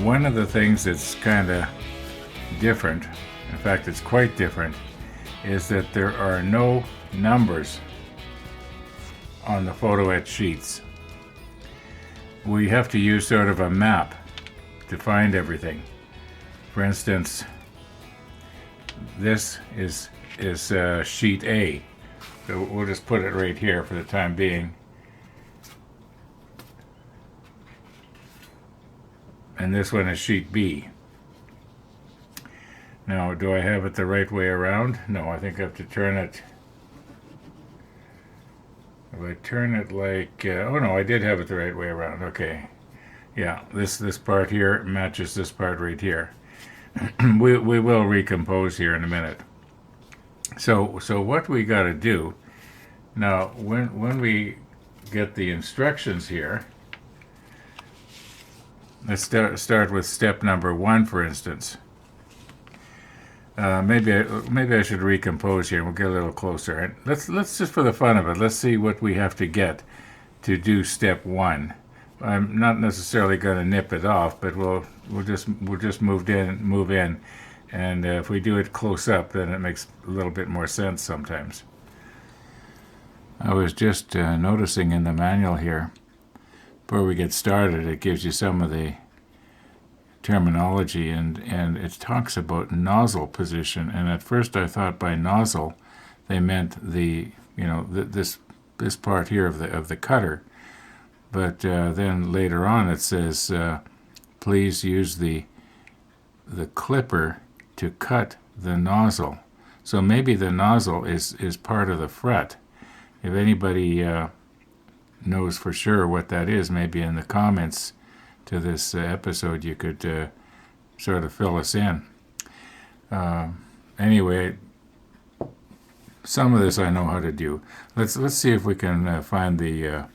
one of the things that's kind of different, in fact it's quite different, is that there are no numbers on the photo etch sheets. We have to use sort of a map to find everything. For instance, this is sheet A. So we'll just put it right here for the time being. And this one is sheet B. Now, do I have it the right way around? No, I think I have to turn it. If I turn it like, oh no, I did have it the right way around. Okay, yeah, this part here matches this part right here. we will recompose here in a minute. So what we got to do now, when we get the instructions here, let's start with step number 1, for instance. Maybe I should recompose here. We'll get a little closer. And let's just, for the fun of it, let's see what we have to get to do step 1. I'm not necessarily going to nip it off, but we'll just move in, and if we do it close up, then it makes a little bit more sense sometimes. I was just noticing in the manual here, before we get started, it gives you some of the terminology, and it talks about nozzle position. And at first I thought by nozzle they meant the this part here of the cutter, but then later on it says please use the clipper to cut the nozzle. So maybe the nozzle is part of the fret. If anybody knows for sure what that is, maybe in the comments to this episode you could sort of fill us in. Anyway, some of this I know how to do. Let's see if we can find the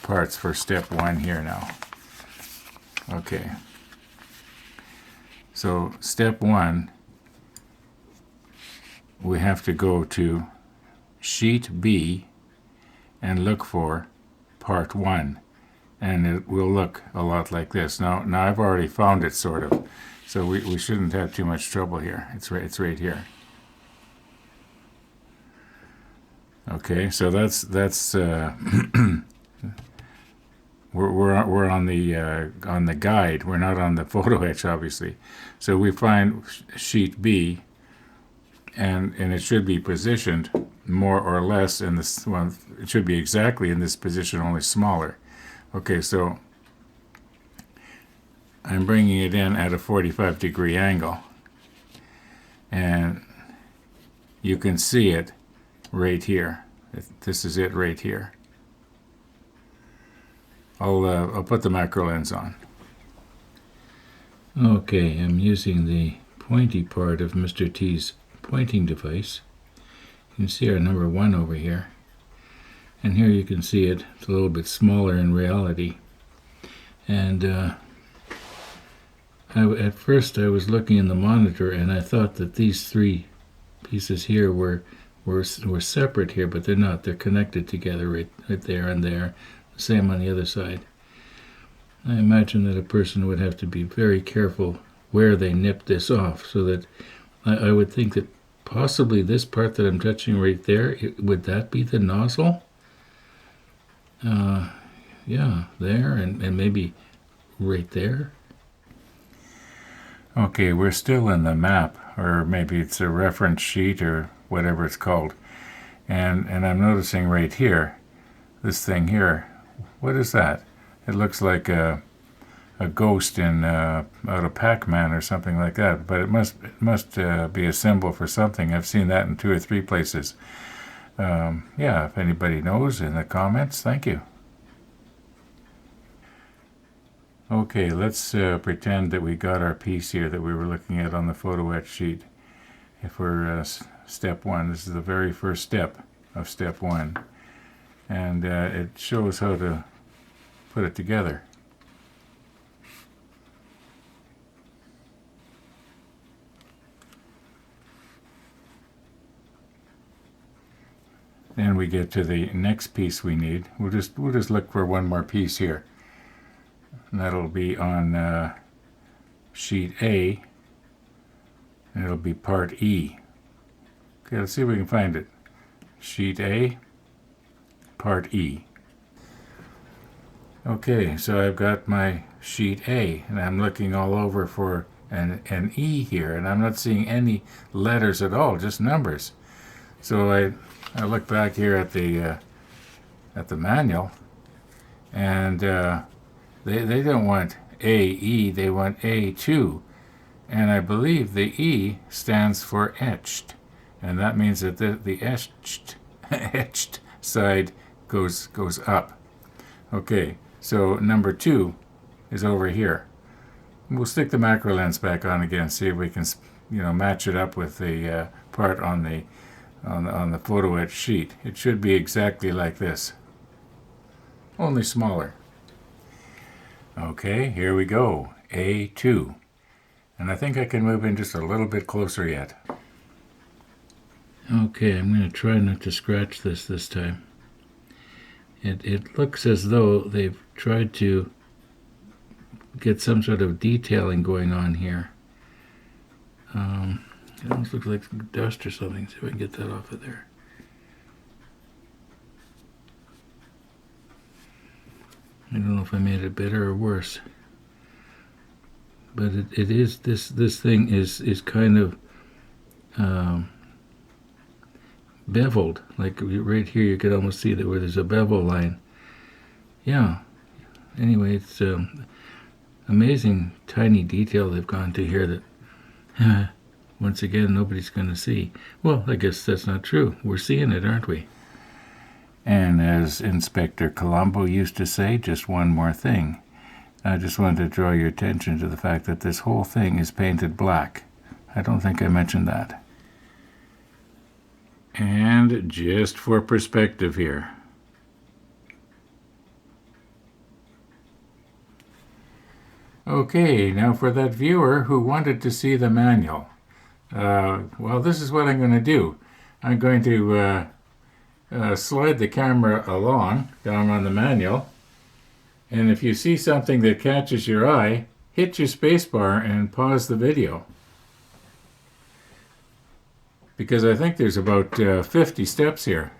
parts for step 1 here now. Okay. So step 1, we have to go to sheet B and look for part 1, and it will look a lot like this. Now I've already found it, sort of, so we shouldn't have too much trouble here. It's right here. Okay, so that's we're on the guide. We're not on the photo etch, obviously. So we find sheet B, and it should be positioned more or less in this one. It should be exactly in this position, only smaller. Okay, so I'm bringing it in at a 45-degree angle, and you can see it right here. This is it right here. I'll put the macro lens on. Okay, I'm using the pointy part of Mr. T's pointing device. You can see our number 1 over here. And here you can see it's a little bit smaller in reality. And at first I was looking in the monitor and I thought that these 3 pieces here were separate here, but they're not. They're connected together right there and there. The same on the other side. I imagine that a person would have to be very careful where they nip this off, so that I would think that possibly this part that I'm touching right there, would that be the nozzle? Yeah, there, and maybe right there. Okay, we're still in the map, or maybe it's a reference sheet or whatever it's called. And I'm noticing right here, this thing here. What is that? It looks like a ghost in out of Pac-Man or something like that. But it must be a symbol for something. I've seen that in 2 or 3 places. Yeah, if anybody knows, in the comments, thank you. Okay, let's pretend that we got our piece here that we were looking at on the photo etch sheet. If we're step 1, this is the very first step of step 1. And it shows how to put it together. Then we get to the next piece we need. We'll just look for one more piece here. and that'll be on sheet A, and it'll be part E. Okay, let's see if we can find it. Sheet A, part E. Okay, so I've got my sheet A, and I'm looking all over for an E here, and I'm not seeing any letters at all, just numbers. So I look back here at the manual, and they don't want AE, they want A2, and I believe the E stands for etched, and that means that the etched etched side goes up. Okay, so number 2 is over here. We'll stick the macro lens back on again, see if we can, match it up with the part on the photo etch sheet. It should be exactly like this, only smaller. Okay, here we go, A2. And I think I can move in just a little bit closer yet. Okay, I'm going to try not to scratch this time. It looks as though they've tried to get some sort of detailing going on here. It almost looks like dust or something. See if I can get that off of there. I don't know if I made it better or worse. But it is, this thing is kind of beveled. Like right here you could almost see that where there's a bevel line. Yeah. Anyway, it's amazing tiny detail they've gone to here that once again nobody's going to see. Well, I guess that's not true. We're seeing it, aren't we? And as Inspector Colombo used to say, just one more thing. I just wanted to draw your attention to the fact that this whole thing is painted black. I don't think I mentioned that. And just for perspective here. Okay, now for that viewer who wanted to see the manual. Well, this is what I'm going to do. I'm going to slide the camera along, down on the manual, and if you see something that catches your eye, hit your spacebar and pause the video. Because I think there's about 50 steps here.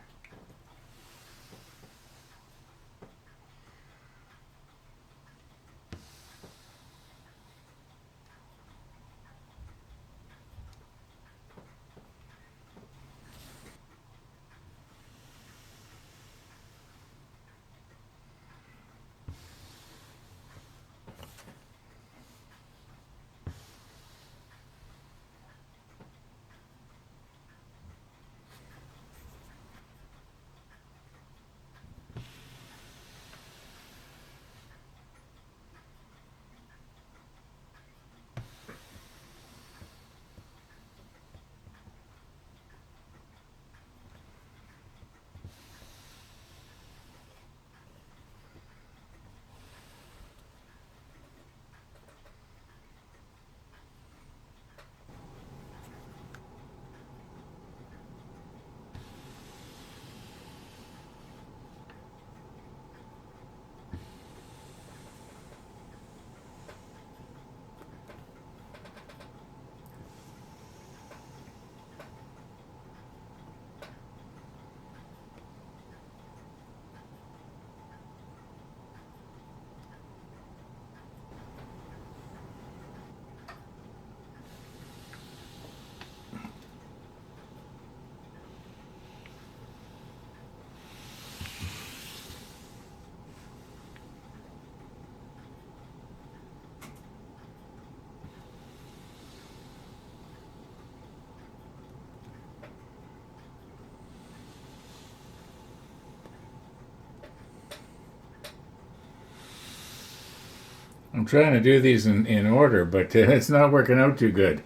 I'm trying to do these in order, but it's not working out too good.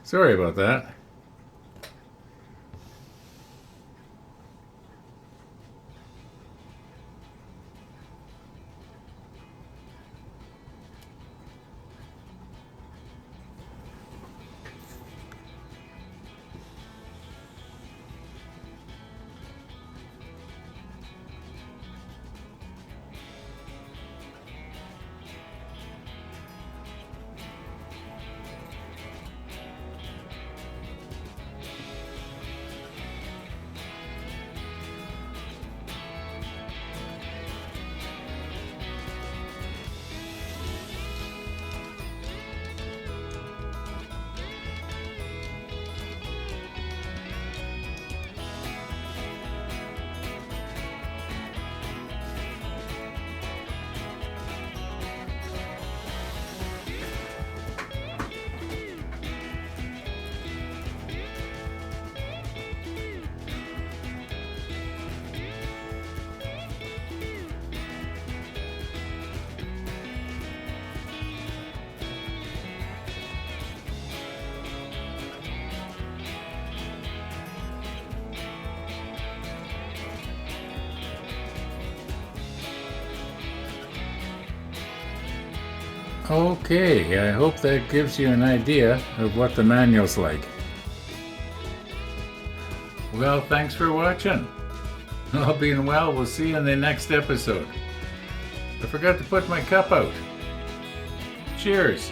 Sorry about that. Okay, I hope that gives you an idea of what the manual's like. Well, thanks for watching. All being well, we'll see you in the next episode. I forgot to put my cup out. Cheers.